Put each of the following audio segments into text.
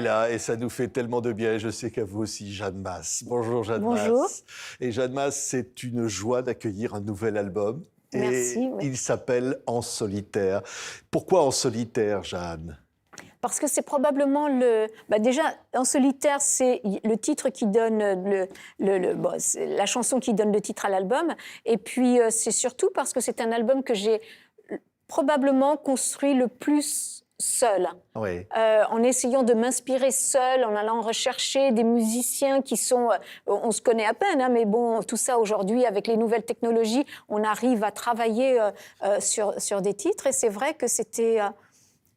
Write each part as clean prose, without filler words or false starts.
est là et ça nous fait tellement de bien. Je sais qu'à vous aussi, Jeanne Mas. Bonjour Jeanne Bonjour. Mas. Et Jeanne Mas, c'est une joie d'accueillir un nouvel album. Merci, Et oui. il s'appelle En solitaire. Pourquoi En solitaire, Jeanne? Parce que c'est probablement déjà, En solitaire, c'est le titre qui donne c'est la chanson qui donne le titre à l'album. Et puis, c'est surtout parce que c'est un album que j'ai probablement construit le plus seule, Oui. en essayant de m'inspirer seule, en allant rechercher des musiciens qui sont... on se connaît à peine, hein, mais bon, tout ça aujourd'hui, avec les nouvelles technologies, on arrive à travailler sur des titres. Et c'est vrai que c'était...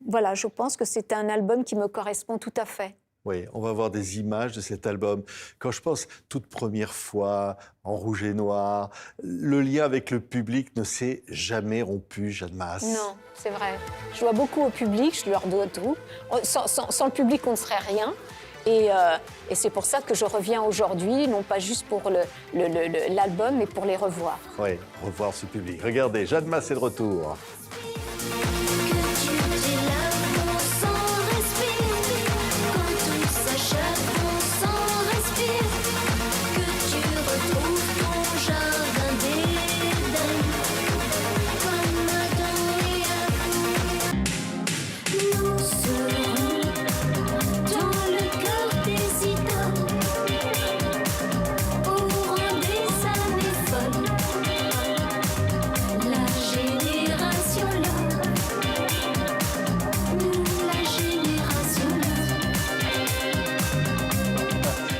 voilà, je pense que c'est un album qui me correspond tout à fait. Oui, on va voir des images de cet album. Quand je pense toute première fois, en rouge et noir, le lien avec le public ne s'est jamais rompu, Jeanne Mas. Non, c'est vrai. Je dois beaucoup au public, je leur dois tout. Sans le public, on ne serait rien. Et c'est pour ça que je reviens aujourd'hui, non pas juste pour l'album, mais pour les revoir. Oui, revoir ce public. Regardez, Jeanne Mas est de retour.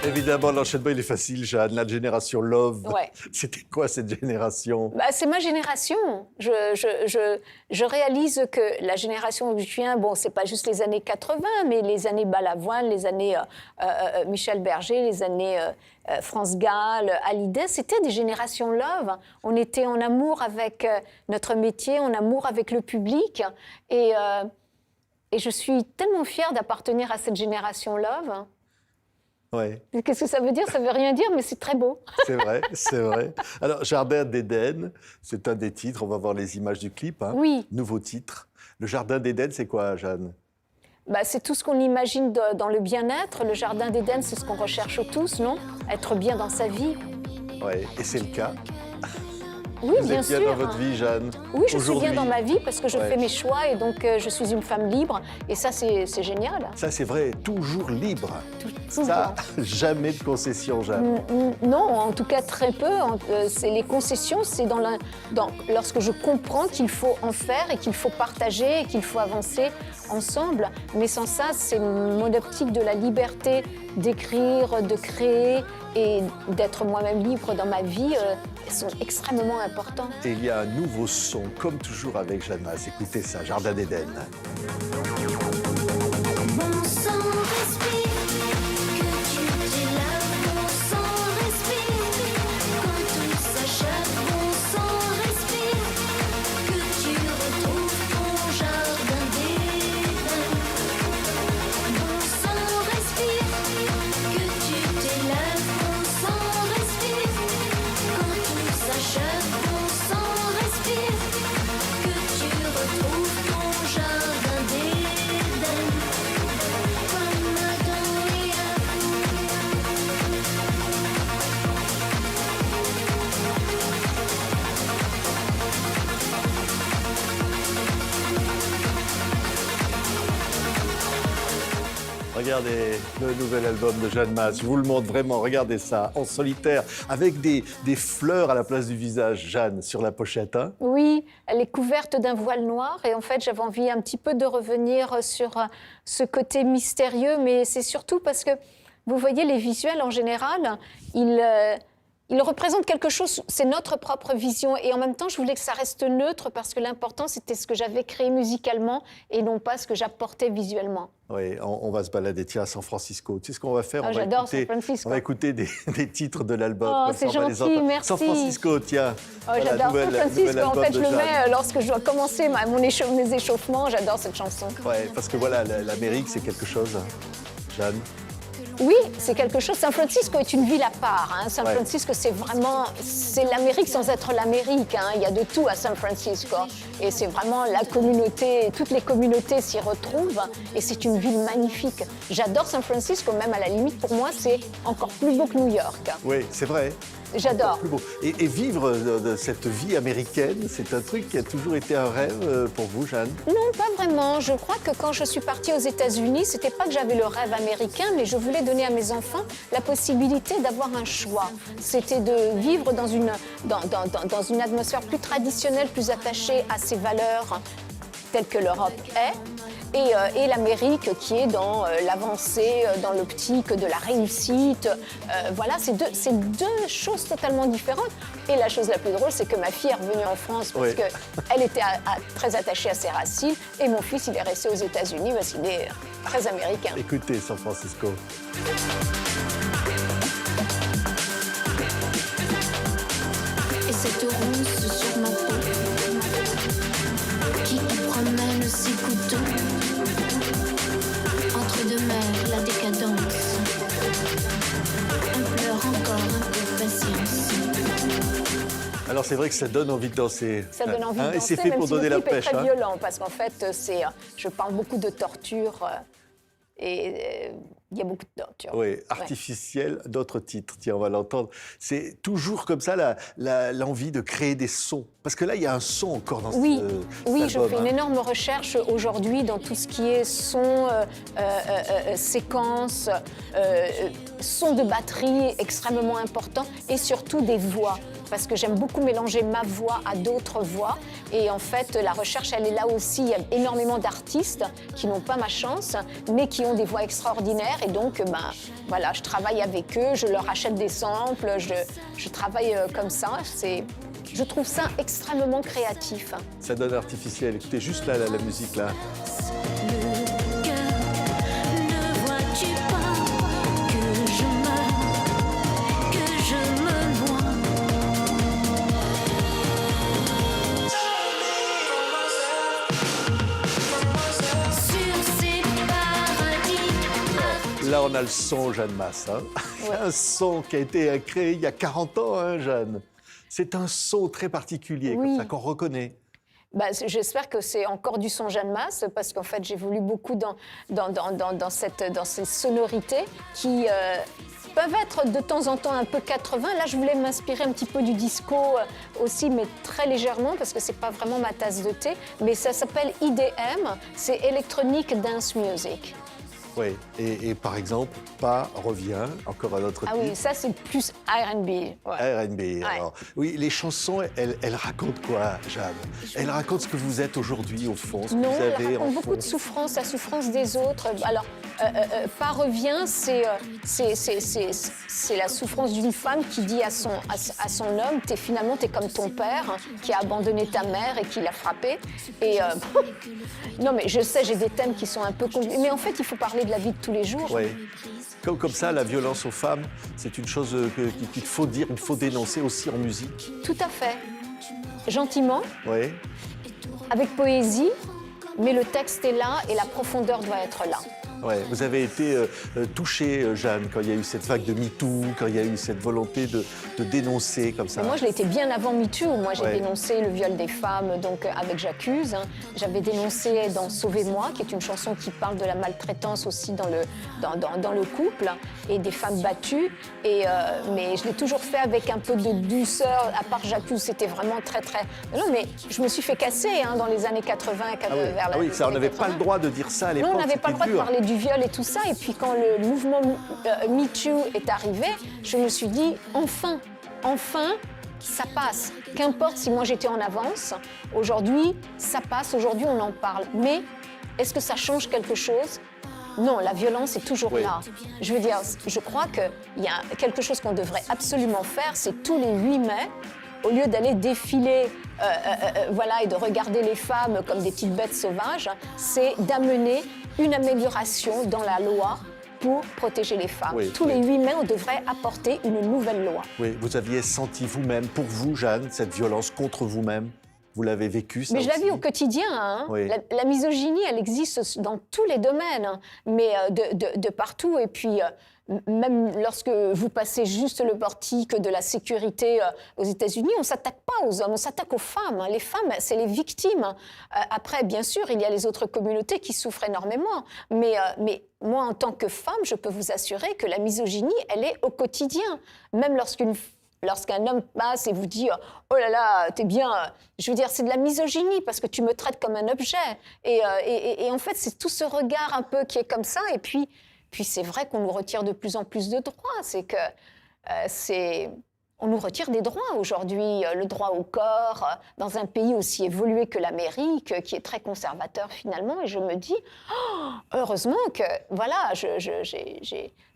Évidemment, l'enchaînement, il est facile, Jeanne. La génération Love. Ouais. C'était quoi cette génération? C'est ma génération. Je réalise que la génération où je viens, bon, c'est pas juste les années 80, mais les années Balavoine, les années Michel Berger, les années France Gall, Hallyday, c'était des générations Love. On était en amour avec notre métier, en amour avec le public. Et je suis tellement fière d'appartenir à cette génération Love. Ouais. Qu'est-ce que ça veut dire? Ça veut rien dire, mais c'est très beau. C'est vrai, c'est vrai. Alors, Jardin d'Éden, c'est un des titres. On va voir les images du clip. Hein. Oui. Nouveau titre. Le Jardin d'Éden, c'est quoi, Jeanne? C'est tout ce qu'on imagine dans le bien-être. Le Jardin d'Éden, c'est ce qu'on recherche tous, non? Être bien dans sa vie. Oui, et c'est le cas. Oui, Vous bien êtes bien sûr. dans votre vie, Jeanne? Oui, je suis Aujourd'hui. bien dans ma vie parce que je Ouais. fais mes choix et donc je suis une femme libre. Et ça, c'est génial. Ça, c'est vrai, toujours libre. Toujours. Ça, jamais de concession, Jeanne. Non, en tout cas très peu. C'est les concessions, c'est lorsque je comprends qu'il faut en faire et qu'il faut partager et qu'il faut avancer ensemble. Mais sans ça, c'est mon optique de la liberté d'écrire, de créer et d'être moi-même libre dans ma vie sont extrêmement importants. Et il y a un nouveau son, comme toujours avec Jeanne Mas. Écoutez ça, Jardin d'Éden. Mon sang respire, que tu t'es là, mon sang respire. Quand tout s'achève, mon sang respire, que tu retrouves ton jardin d'Éden. Mon sang respire, que tu t'es là, mon sang respire. Quand tout s'achève, mon sang respire, que tu retrouves ton jardin d'Éden. Comme Adam et Regardez le nouvel album de Jeanne Mas. Je vous le montre vraiment. Regardez ça, en solitaire, avec des fleurs à la place du visage, Jeanne, sur la pochette. Hein. Oui, elle est couverte d'un voile noir et en fait, j'avais envie un petit peu de revenir sur ce côté mystérieux, mais c'est surtout parce que, vous voyez, les visuels en général, ils représentent quelque chose, c'est notre propre vision et en même temps, je voulais que ça reste neutre parce que l'important, c'était ce que j'avais créé musicalement et non pas ce que j'apportais visuellement. Oui, on va se balader, tiens, à San Francisco. Tu sais ce qu'on va faire? J'adore San Francisco. On va écouter des titres de l'album. Oh, comme ça, c'est on va les gentil, entendre. merci. San Francisco, tiens. Oh, Voilà, j'adore San nouvel Francisco. En album fait, je de le Jeanne. mets lorsque je dois commencer mes échauffements. J'adore cette chanson. Ouais, parce que voilà, l'Amérique, c'est quelque chose, Jeanne. Oui, c'est quelque chose. San Francisco est une ville à part. Hein. San Francisco, c'est l'Amérique sans être l'Amérique. Hein. Il y a de tout à San Francisco. Et c'est vraiment la communauté, toutes les communautés s'y retrouvent. Et c'est une ville magnifique. J'adore San Francisco, même à la limite, pour moi, c'est encore plus beau que New York. Oui, c'est vrai. J'adore. Plus beau. Et vivre de cette vie américaine, c'est un truc qui a toujours été un rêve pour vous, Jeanne? Non, pas vraiment. Je crois que quand je suis partie aux États-Unis, c'était pas que j'avais le rêve américain, mais je voulais donner à mes enfants la possibilité d'avoir un choix. C'était de vivre dans une atmosphère plus traditionnelle, plus attachée à ses valeurs telles que l'Europe est. Et l'Amérique qui est dans l'avancée, dans l'optique de la réussite. Voilà, c'est deux choses totalement différentes. Et la chose la plus drôle, c'est que ma fille est revenue en France parce qu'elle était très attachée à ses racines. Et mon fils, il est resté aux États-Unis parce qu'il est très américain. Écoutez, San Francisco. Et cette ronce sur ma peau qui promène ses couteaux entre deux mers, la décadence. On pleure encore un peu de patience. Alors c'est vrai que ça donne envie de danser. Ça donne envie de danser, et c'est fait même pour si donner le la clip pêche. est très violent, parce qu'en fait, je parle beaucoup de torture et il y a beaucoup de torture. Oui, artificiel, d'autres titres. Tiens, on va l'entendre. C'est toujours comme ça l'envie de créer des sons. Parce que là, il y a un son encore dans Oui, cet oui, album, je fais une énorme recherche aujourd'hui dans tout ce qui est son, séquence, son de batterie extrêmement important et surtout des voix. Parce que j'aime beaucoup mélanger ma voix à d'autres voix. Et en fait, la recherche, elle est là aussi. Il y a énormément d'artistes qui n'ont pas ma chance, mais qui ont des voix extraordinaires. Et donc, voilà, je travaille avec eux, je leur achète des samples, je travaille comme ça. Je trouve ça extrêmement créatif. Ça donne artificiel. Écoutez juste là, la musique là. Le cœur, ne vois-tu pas que je meurs, que je me noie? Sur ces paradis. Là, on a le son Jeanne Masse. Hein. Un son qui a été créé il y a 40 ans, hein, Jeanne. C'est un son très particulier, comme ça, qu'on reconnaît. J'espère que c'est encore du son Jeanne Masse, parce qu'en fait, j'évolue beaucoup dans ces sonorités qui peuvent être de temps en temps un peu 80. Là, je voulais m'inspirer un petit peu du disco aussi, mais très légèrement, parce que c'est pas vraiment ma tasse de thé. Mais ça s'appelle IDM, c'est Electronic Dance Music. Oui, et par exemple, Pas revient, encore un autre titre. Ah oui, ça c'est plus R&B. Ouais. R&B, alors. Oui, les chansons, elles racontent quoi, Jeanne? Elles racontent ce que vous êtes aujourd'hui, au fond, ce que vous avez elles racontent en beaucoup fond. de souffrance, la souffrance des autres. Alors, Pas revient, c'est la souffrance d'une femme qui dit à son homme, finalement, t'es comme ton père, hein, qui a abandonné ta mère et qui l'a frappé. Et non, mais je sais, j'ai des thèmes qui sont un peu compliqués. Mais en fait, il faut parler de la vie de tous les jours. Oui. Comme ça, la violence aux femmes, c'est une chose qu'il faut dire, il faut dénoncer aussi en musique. Tout à fait. Gentiment, Oui. avec poésie, mais le texte est là et la profondeur doit être là. Ouais, vous avez été touchée, Jeanne, quand il y a eu cette vague de MeToo, quand il y a eu cette volonté de dénoncer comme ça. Mais moi, je l'ai été bien avant MeToo. Moi, j'ai dénoncé le viol des femmes donc, avec J'accuse. Hein. J'avais dénoncé dans Sauvez-moi, qui est une chanson qui parle de la maltraitance aussi dans le couple et des femmes battues. Mais je l'ai toujours fait avec un peu de douceur. À part J'accuse, c'était vraiment très, très... Non, mais je me suis fait casser hein, dans les années 80, vers la oui, ça, on n'avait pas le droit de dire ça à l'époque. Non, on n'avait pas le droit de parler du viol et tout ça. Et puis quand le mouvement MeToo est arrivé, je me suis dit, enfin, ça passe. Qu'importe si moi j'étais en avance, aujourd'hui, ça passe, aujourd'hui on en parle. Mais est-ce que ça change quelque chose ? Non, la violence est toujours là. Je veux dire, je crois qu'il y a quelque chose qu'on devrait absolument faire, c'est tous les 8 mai, au lieu d'aller défiler et de regarder les femmes comme des petites bêtes sauvages, c'est d'amener une amélioration dans la loi pour protéger les femmes. Tous les 8 mai, on devrait apporter une nouvelle loi. Oui, vous aviez senti vous-même, pour vous, Jeanne, cette violence contre vous-même? Vous l'avez vécu, ça? Mais je la aussi vis au quotidien. Hein. La misogynie, elle existe dans tous les domaines, hein, mais de partout. Et puis, même lorsque vous passez juste le portique de la sécurité aux États-Unis, on ne s'attaque pas aux hommes, on s'attaque aux femmes. Les femmes, c'est les victimes. Après, bien sûr, il y a les autres communautés qui souffrent énormément. Mais moi, en tant que femme, je peux vous assurer que la misogynie, elle est au quotidien. Même lorsqu'un homme passe et vous dit « Oh là là, t'es bien… » Je veux dire, c'est de la misogynie parce que tu me traites comme un objet. Et en fait, c'est tout ce regard un peu qui est comme ça. Et puis c'est vrai qu'on nous retire de plus en plus de droits. C'est que on nous retire des droits aujourd'hui. Le droit au corps, dans un pays aussi évolué que l'Amérique, qui est très conservateur finalement. Et je me dis oh, heureusement que, voilà,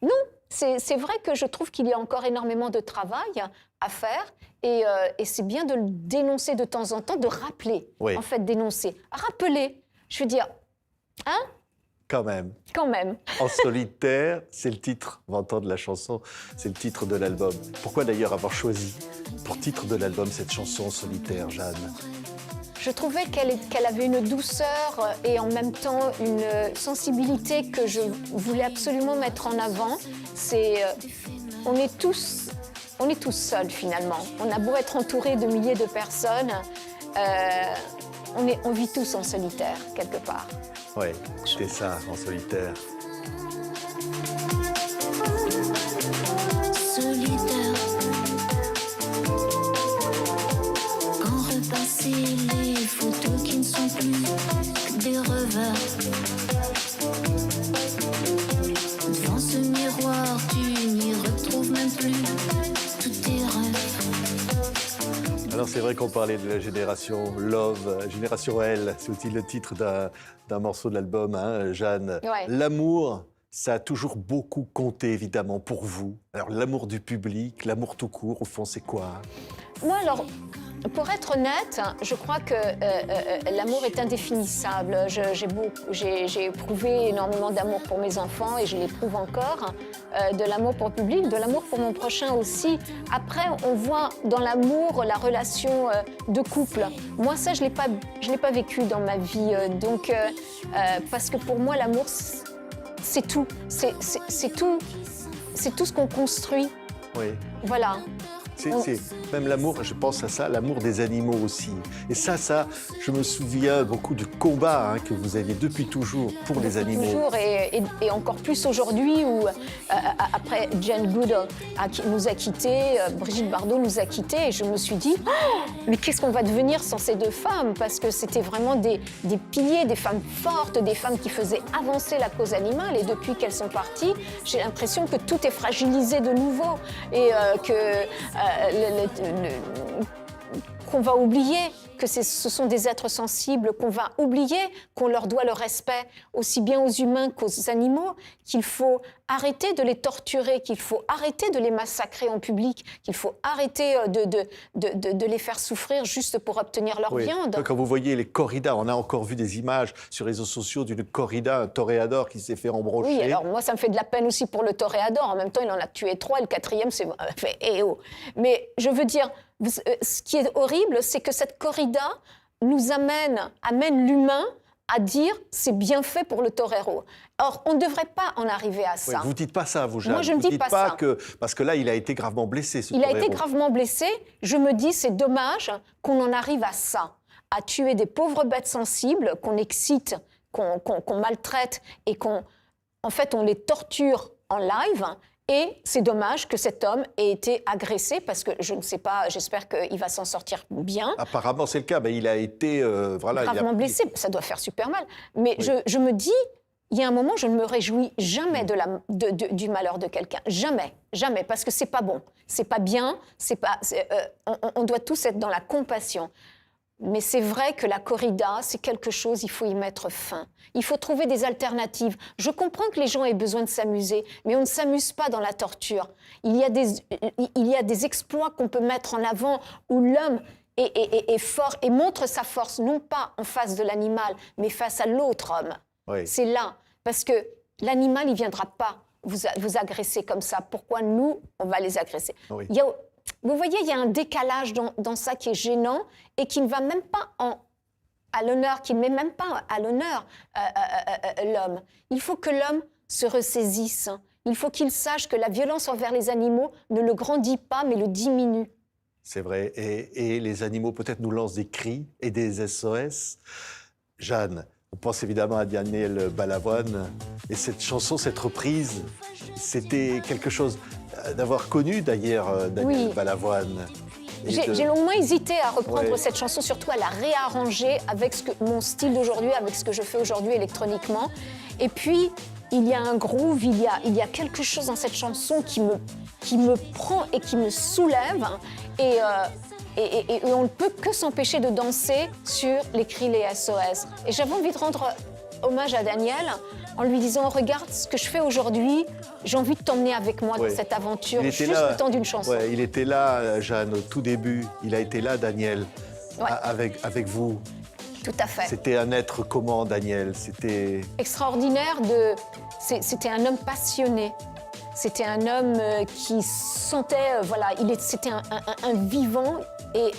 non. C'est vrai que je trouve qu'il y a encore énormément de travail à faire et c'est bien de le dénoncer de temps en temps, de rappeler, en fait, dénoncer. Rappeler, je veux dire, hein ? Quand même. Quand même. En solitaire, c'est le titre, on va entendre la chanson, c'est le titre de l'album. Pourquoi d'ailleurs avoir choisi pour titre de l'album cette chanson en solitaire, Jeanne ? Je trouvais qu'elle avait une douceur et en même temps une sensibilité que je voulais absolument mettre en avant. On est tous seuls finalement. On a beau être entouré de milliers de personnes, on vit tous en solitaire quelque part. Oui, c'est ça, en solitaire. Solitaire. Quand repasser les photos qui ne sont plus que des revers. Devant ce miroir, tu n'y retrouves même plus tous tes rêves. Alors c'est vrai qu'on parlait de la génération Love, génération L, c'est aussi le titre d'un morceau de l'album, hein, Jeanne. Ouais. L'amour, ça a toujours beaucoup compté évidemment pour vous. Alors l'amour du public, l'amour tout court, au fond c'est quoi ? Moi alors, pour être honnête, je crois que l'amour est indéfinissable. J'ai éprouvé énormément d'amour pour mes enfants et je l'éprouve encore. De l'amour pour le public, de l'amour pour mon prochain aussi. Après, on voit dans l'amour la relation de couple. Moi, ça, je l'ai pas vécu dans ma vie. Parce que pour moi, l'amour, c'est tout. C'est tout ce qu'on construit. Oui. Voilà. C'est même l'amour, je pense à ça, l'amour des animaux aussi. Et ça, je me souviens beaucoup du combat que vous aviez depuis toujours pour les animaux. Toujours et encore plus aujourd'hui où, après Jane Goodall nous a quittés, Brigitte Bardot nous a quittés, et je me suis dit oh, mais qu'est-ce qu'on va devenir sans ces deux femmes ? Parce que c'était vraiment des piliers, des femmes fortes, des femmes qui faisaient avancer la cause animale. Et depuis qu'elles sont parties, j'ai l'impression que tout est fragilisé de nouveau et qu'on va oublier que ce sont des êtres sensibles, qu'on va oublier qu'on leur doit le respect aussi bien aux humains qu'aux animaux, qu'il faut arrêter de les torturer, qu'il faut arrêter de les massacrer en public, qu'il faut arrêter de les faire souffrir juste pour obtenir leur viande. Quand vous voyez les corridas, on a encore vu des images sur les réseaux sociaux d'une corrida, un toréador qui s'est fait embrocher. Oui, alors moi ça me fait de la peine aussi pour le toréador. En même temps, il en a tué 3 et le 4e, c'est fait Mais je veux dire, ce qui est horrible, c'est que cette corrida nous amène l'humain à dire c'est bien fait pour le torero. Or, on ne devrait pas en arriver à ça. Oui, vous ne dites pas ça, vous, Jeanne. Moi, je ne dis pas ça. Parce que là, il a été gravement blessé, ce Il torero. a été gravement blessé. Je me dis, c'est dommage qu'on en arrive à ça, à tuer des pauvres bêtes sensibles, qu'on excite, qu'on maltraite et en fait, on les torture en live. Et c'est dommage que cet homme ait été agressé parce que je ne sais pas, j'espère qu'il va s'en sortir bien. Apparemment, c'est le cas. Mais il a été gravement blessé. Ça doit faire super mal. Mais oui. je me dis, il y a un moment, je ne me réjouis jamais du malheur de quelqu'un. Jamais, jamais, parce que c'est pas bon, c'est pas bien. On doit tous être dans la compassion. Mais c'est vrai que la corrida, c'est quelque chose, il faut y mettre fin. Il faut trouver des alternatives. Je comprends que les gens aient besoin de s'amuser, mais on ne s'amuse pas dans la torture. Il y a des exploits qu'on peut mettre en avant où l'homme est fort et montre sa force, non pas en face de l'animal, mais face à l'autre homme. Oui. C'est là, parce que l'animal, il ne viendra pas vous agresser comme ça. Pourquoi nous, on va les agresser ? Oui. Vous voyez, il y a un décalage dans ça qui est gênant et qui ne va même pas à l'honneur, qui ne met même pas à l'honneur l'homme. Il faut que l'homme se ressaisisse. Il faut qu'il sache que la violence envers les animaux ne le grandit pas, mais le diminue. C'est vrai. Et les animaux peut-être nous lancent des cris et des SOS. Jeanne, on pense évidemment à Daniel Balavoine. Et cette chanson, cette reprise, c'était quelque chose d'avoir connu d'ailleurs Daniel Oui. Balavoine. Et J'ai longuement hésité à reprendre Ouais. cette chanson, surtout à la réarranger avec mon style d'aujourd'hui, avec ce que je fais aujourd'hui électroniquement. Et puis, il y a un groove, il y a quelque chose dans cette chanson qui me prend et qui me soulève. Et on ne peut que s'empêcher de danser sur les cris, les SOS. Et j'avais envie de rendre hommage à Daniel en lui disant « Regarde ce que je fais aujourd'hui, j'ai envie de t'emmener avec moi Ouais. dans cette aventure, Il était juste là. le temps d'une chanson. Ouais, il était là, Jeanne, au tout début. Il a été là, Daniel, Ouais. avec vous. Tout à fait. C'était un être comment, Daniel? C'était... Extraordinaire c'était un homme passionné. C'était un homme qui sentait, c'était un vivant et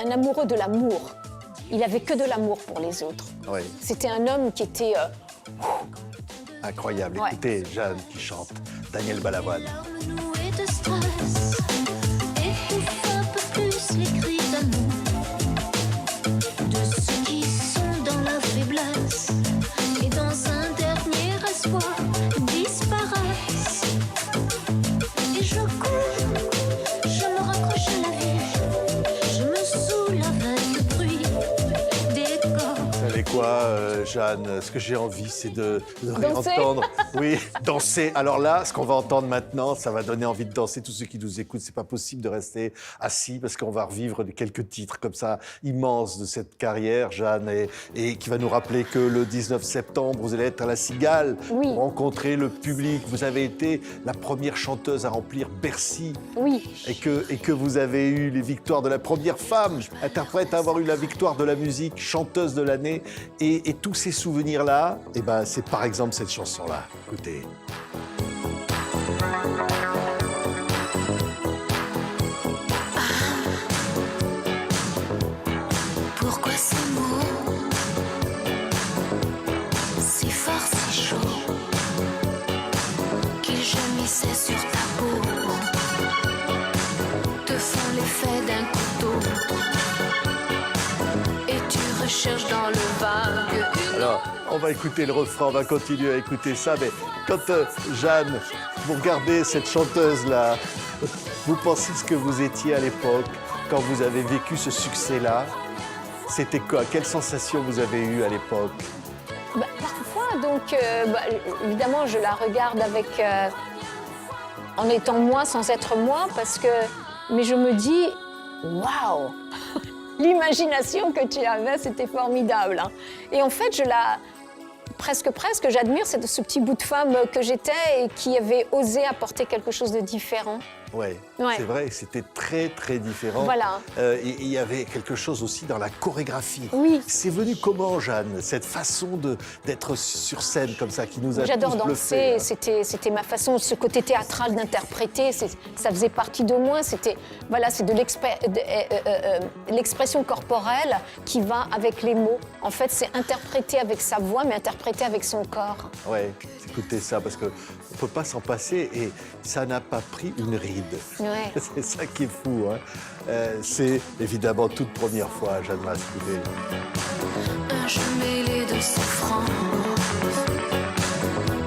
un amoureux de l'amour. Il avait que de l'amour pour les autres. Ouais, C'était un homme qui était incroyable. Ouais. Écoutez, Jeanne qui chante Daniel Balavoine. Larmes nouées de stress, étouffe un peu plus les cris d'amour de ceux qui sont dans la faiblesse et dans un dernier espoir disparaissent. Et je cours, je me raccroche à la vie, je me saoule avec le bruit des corps. Vous savez quoi, Jeanne? Ce que j'ai envie, c'est de Danser. réentendre. Oui, danser. Alors là, ce qu'on va entendre maintenant, ça va donner envie de danser. Tous ceux qui nous écoutent, c'est pas possible de rester assis parce qu'on va revivre quelques titres comme ça immenses de cette carrière, Jeanne, et qui va nous rappeler que le 19 septembre, vous allez être à la Cigale Oui. pour rencontrer le public. Vous avez été la première chanteuse à remplir Bercy. oui. Et que vous avez eu les victoires de la première femme interprète à avoir eu la victoire de la musique, chanteuse de l'année. Et tous ces souvenirs-là, eh ben, c'est par exemple cette chanson-là. Écoutez. Pourquoi ces mots si fort, si chaud qu'ils gémissaient sur ta peau te font l'effet d'un couteau et tu recherches dans le vague une Alors, on va écouter le refrain, on va continuer à écouter ça. Mais quand, Jeanne, vous regardez cette chanteuse-là, vous pensez ce que vous étiez à l'époque, quand vous avez vécu ce succès-là. C'était quoi? Quelle sensation vous avez eue à l'époque? Parfois, donc, évidemment, je la regarde avec, en étant moi sans être moi, mais je me dis, waouh, l'imagination que tu avais, c'était formidable. Hein. Et en fait, presque, j'admire ce petit bout de femme que j'étais et qui avait osé apporter quelque chose de différent. Ouais, Ouais. c'est vrai, c'était très, très différent. Voilà. Il y avait quelque chose aussi dans la chorégraphie. Oui. C'est venu comment, Jeanne, cette façon d'être sur scène comme ça, qui nous a J'adore tous bluffés, danser, c'était ma façon, ce côté théâtral d'interpréter, ça faisait partie de moi, c'est de l'expression corporelle qui va avec les mots. En fait, c'est interpréter avec sa voix, mais interpréter avec son corps. Ouais, écoutez ça, parce qu'on ne peut pas s'en passer et ça n'a pas pris une ride. Ouais. C'est ça qui est fou. Hein. C'est évidemment toute première fois, Jeanne Mas. Écoutez. un jeu mêlé de souffrance.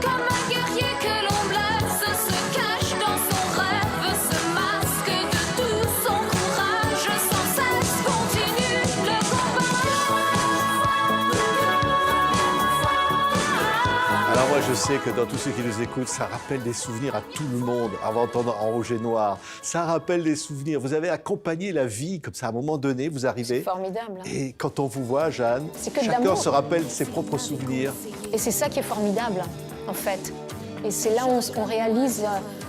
Comme un guerrier que l'on blesse se cache dans son rêve, se masque de tout son courage, sans cesse continue le combat. Alors moi, je sais que dans tous ceux qui nous écoutent, ça rappelle des souvenirs à tout le monde, avant d'entendre En rouge et noir. Ça rappelle des souvenirs. Vous avez accompagné la vie, comme ça, à un moment donné, vous C'est arrivez. formidable. Hein. Et quand on vous voit, Jeanne, C'est que de chacun l'amour. se rappelle ses propres souvenirs. Et c'est ça qui est formidable, en fait. Et c'est là où on réalise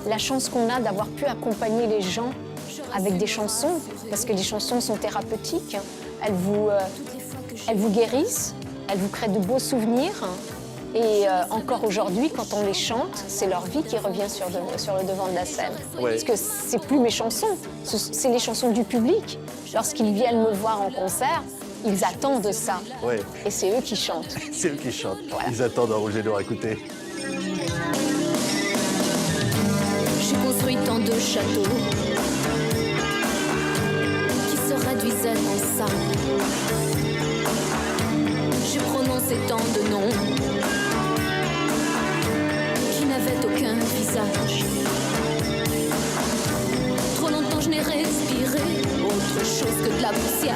la chance qu'on a d'avoir pu accompagner les gens avec des chansons, parce que les chansons sont thérapeutiques. Elles vous guérissent, elles vous créent de beaux souvenirs. Et encore aujourd'hui, quand on les chante, c'est leur vie qui revient sur le devant de la scène. Ouais. Parce que c'est plus mes chansons, c'est les chansons du public. Lorsqu'ils viennent me voir en concert, ils attendent ça. Ouais. Et c'est eux qui chantent. C'est eux qui chantent. Voilà. Ils attendent En rouge et noir. Écoutez. construit tant de châteaux qui se réduisaient en sable. J'ai prononcé tant de noms qui n'avaient aucun visage. Trop longtemps je n'ai respiré autre chose que de la poussière.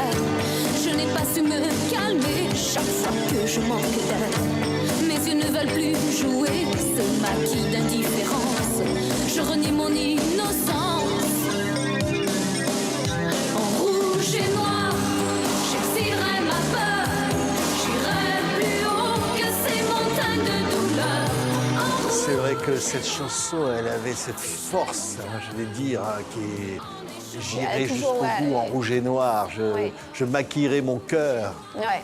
Je n'ai pas su me calmer chaque fois que je manque d'air. Mes yeux ne veulent plus jouer ce maquis d'indifférence. Je renie mon innocence. En rouge et noir, j'exilerai ma peur. J'irai plus haut que ces montagnes de douleur. En rouge. C'est vrai que cette chanson, elle avait cette force, hein, je vais dire, hein, qui est... J'irai toujours, jusqu'au ouais, bout en ouais. rouge et noir, Oui. je maquillerai mon cœur. Ouais.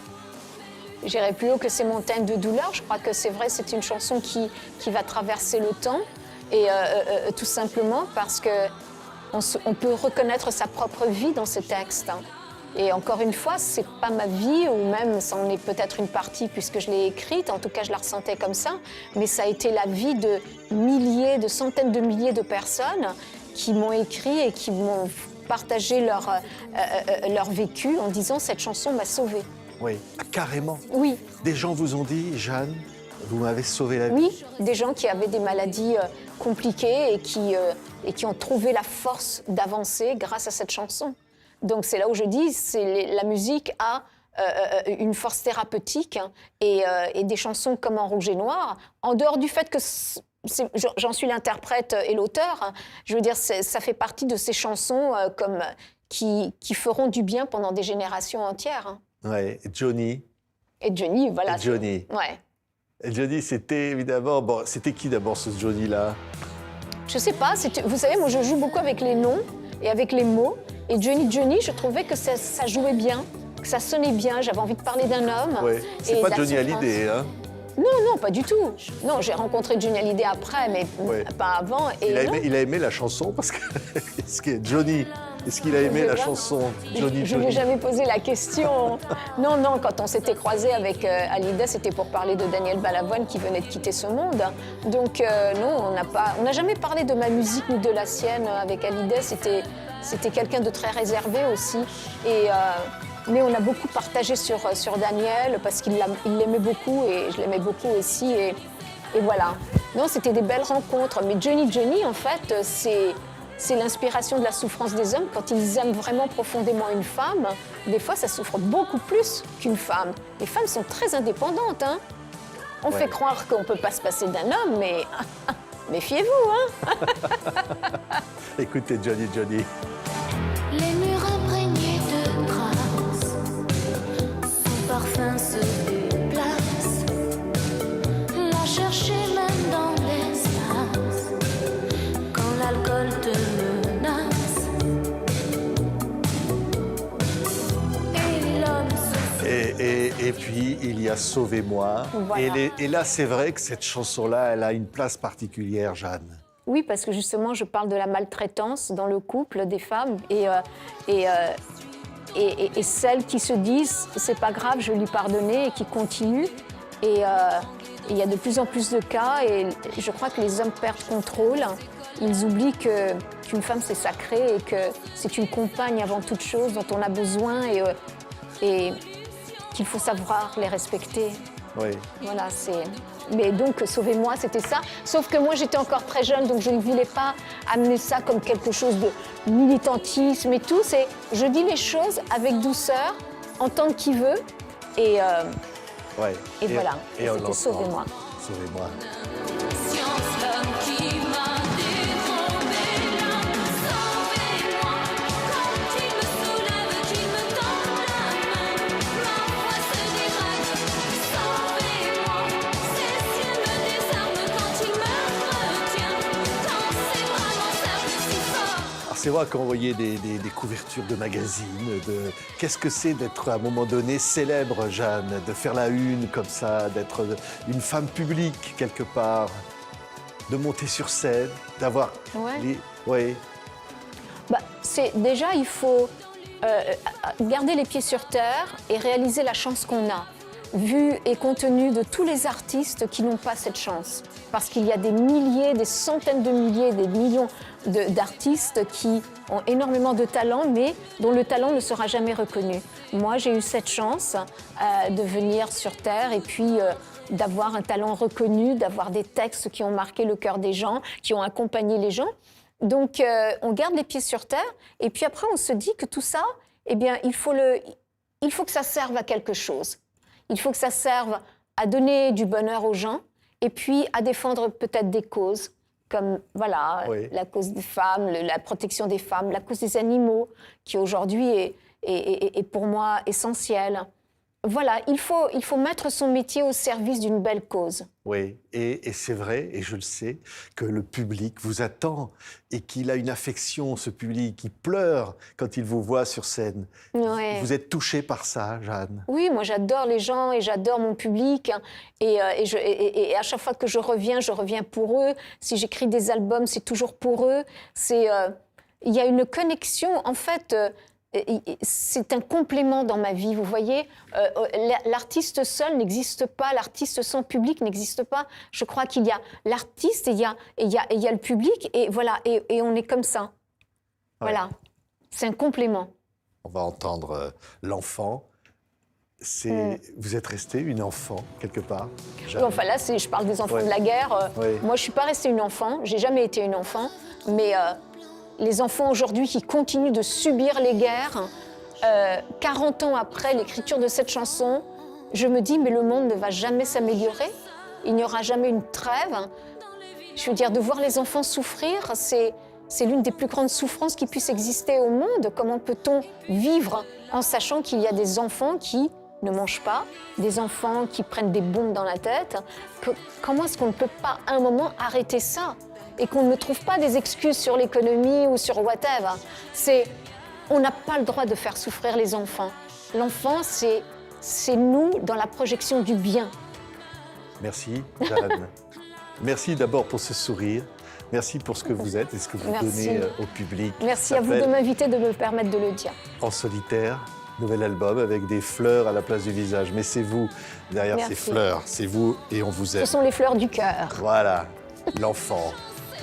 J'irai plus haut que ces montagnes de douleur. Je crois que c'est vrai, c'est une chanson qui va traverser le temps. Et tout simplement parce qu'on peut reconnaître sa propre vie dans ce texte. Hein. Et encore une fois, c'est pas ma vie, ou même c'en est peut-être une partie puisque je l'ai écrite, en tout cas je la ressentais comme ça, mais ça a été la vie de milliers, de centaines de milliers de personnes qui m'ont écrit et qui m'ont partagé leur vécu en disant « cette chanson m'a sauvée Oui, carrément. ». Oui, Des gens vous ont dit, Jeanne, vous m'avez sauvé la vie. oui, des gens qui avaient des maladies compliquées et qui ont trouvé la force d'avancer grâce à cette chanson. Donc c'est là où je dis, la musique a une force thérapeutique, hein, et des chansons comme En rouge et noir, en dehors du fait que j'en suis l'interprète et l'auteur, hein, je veux dire, ça fait partie de ces chansons qui feront du bien pendant des générations entières. Hein. Ouais, Johnny. Et Johnny, voilà. Et Johnny. Ouais. Et Johnny, c'était évidemment... Bon, c'était qui d'abord ce Johnny-là? Je sais pas, vous savez, moi je joue beaucoup avec les noms et avec les mots. Et Johnny, Johnny, je trouvais que ça jouait bien, que ça sonnait bien. J'avais envie de parler d'un homme. Ouais. C'est et pas de la Johnny souffrance. Hallyday, hein? Non, pas du tout. Non, j'ai rencontré Johnny Hallyday après, mais Ouais. pas avant. Et Il a, non, il a aimé la chanson parce que... Johnny, est-ce qu'il a aimé sais la pas. chanson Johnny, je ne lui ai jamais posé la question. Non, quand on s'était croisés avec Hallyday, c'était pour parler de Daniel Balavoine qui venait de quitter ce monde. Donc non, on n'a jamais parlé de ma musique ni de la sienne avec Hallyday. C'était quelqu'un de très réservé aussi. Mais on a beaucoup partagé sur Daniel parce qu'il l'aimait beaucoup et je l'aimais beaucoup aussi. Et voilà. Non, c'était des belles rencontres. Mais Johnny, en fait, c'est l'inspiration de la souffrance des hommes. Quand ils aiment vraiment profondément une femme, des fois, ça souffre beaucoup plus qu'une femme. Les femmes sont très indépendantes. Hein. On Ouais. fait croire qu'on ne peut pas se passer d'un homme, mais méfiez-vous. Hein. Écoutez Johnny. Les murs imprégnés de traces, son parfum se déplace. La chercher même dans l'espace, quand l'alcool te menace. Et l'homme se Et puis, il y a Sauvez-moi. Voilà. Et là, c'est vrai que cette chanson-là, elle a une place particulière, Jeanne. Oui, parce que justement, je parle de la maltraitance dans le couple des femmes et celles qui se disent c'est pas grave, je vais lui pardonner et qui continuent. Et il y a de plus en plus de cas et je crois que les hommes perdent contrôle. Ils oublient qu'une femme c'est sacré et que c'est une compagne avant toute chose dont on a besoin et qu'il faut savoir les respecter. Oui. Voilà, Mais donc, Sauvez-moi, c'était ça. Sauf que moi, j'étais encore très jeune, donc je ne voulais pas amener ça comme quelque chose de militantisme et tout. Je dis les choses avec douceur, entendre qui veut, et Ouais. voilà. Et Et on c'était l'entend. Sauvez-moi. Sauvez-moi. science, l'homme qui m'a dérobé l'âme. Sauvez-moi, quand il me soulève, qu'il me tend la main. Ma voix se dérègle. Sauvez-moi, ses yeux me désarment quand il me retient. Quand ses bras m'encerclent si fort. Alors, c'est vrai qu'on voyait des couvertures de magazines. Qu'est-ce que c'est d'être à un moment donné célèbre, Jeanne, de faire la une comme ça, d'être une femme publique quelque part, de monter sur scène, d'avoir Ouais. Oui. Déjà, il faut garder les pieds sur terre et réaliser la chance qu'on a. vu et compte tenu de tous les artistes qui n'ont pas cette chance. Parce qu'il y a des milliers, des centaines de milliers, des millions d'artistes qui ont énormément de talent, mais dont le talent ne sera jamais reconnu. Moi, j'ai eu cette chance de venir sur Terre et puis d'avoir un talent reconnu, d'avoir des textes qui ont marqué le cœur des gens, qui ont accompagné les gens. Donc, on garde les pieds sur Terre et puis après, on se dit que tout ça, eh bien, il faut que ça serve à quelque chose. Il faut que ça serve à donner du bonheur aux gens et puis à défendre peut-être des causes comme voilà, Oui. la cause des femmes, la protection des femmes, la cause des animaux, qui aujourd'hui est pour moi essentielle. Voilà, il faut mettre son métier au service d'une belle cause. Oui, et c'est vrai, et je le sais, que le public vous attend et qu'il a une affection, ce public, qui pleure quand il vous voit sur scène. Ouais. Vous êtes touchée par ça, Jeanne? Oui, moi j'adore les gens et j'adore mon public. Et à chaque fois que je reviens pour eux. Si j'écris des albums, c'est toujours pour eux. Il y a une connexion, en fait, c'est un complément dans ma vie, vous voyez. L'artiste seul n'existe pas, l'artiste sans public n'existe pas. Je crois qu'il y a l'artiste et il y a le public, et voilà, et on est comme ça. Ouais. Voilà, c'est un complément. On va entendre l'enfant. Vous êtes restée une enfant, quelque part, Jeanne? Enfin là, je parle des enfants Ouais. de la guerre. Ouais. Moi, je ne suis pas restée une enfant, j'ai jamais été une enfant, mais les enfants aujourd'hui qui continuent de subir les guerres, 40 ans après l'écriture de cette chanson, je me dis, mais le monde ne va jamais s'améliorer, il n'y aura jamais une trêve. Je veux dire, de voir les enfants souffrir, c'est l'une des plus grandes souffrances qui puissent exister au monde. Comment peut-on vivre en sachant qu'il y a des enfants qui ne mangent pas, des enfants qui prennent des bombes dans la tête? Comment est-ce qu'on ne peut pas, à un moment, arrêter ça? Et qu'on ne trouve pas des excuses sur l'économie ou sur whatever. On n'a pas le droit de faire souffrir les enfants. L'enfant, c'est nous dans la projection du bien. Merci, Jeanne. Merci d'abord pour ce sourire. Merci pour ce que vous êtes et ce que vous Merci. donnez au public. Merci à vous de S'appelle m'inviter, de me permettre de le dire. En solitaire, nouvel album avec des fleurs à la place du visage. Mais c'est vous, derrière Merci. ces fleurs, c'est vous et on vous aime. Ce sont les fleurs du cœur. Voilà, l'enfant.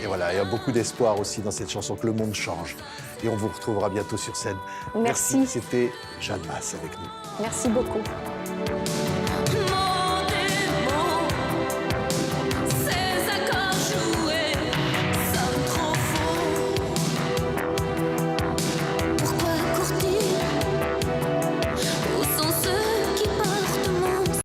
Et voilà, il y a beaucoup d'espoir aussi dans cette chanson, que le monde change. Et on vous retrouvera bientôt sur scène. Merci. C'était Jeanne Masse avec nous. Merci beaucoup.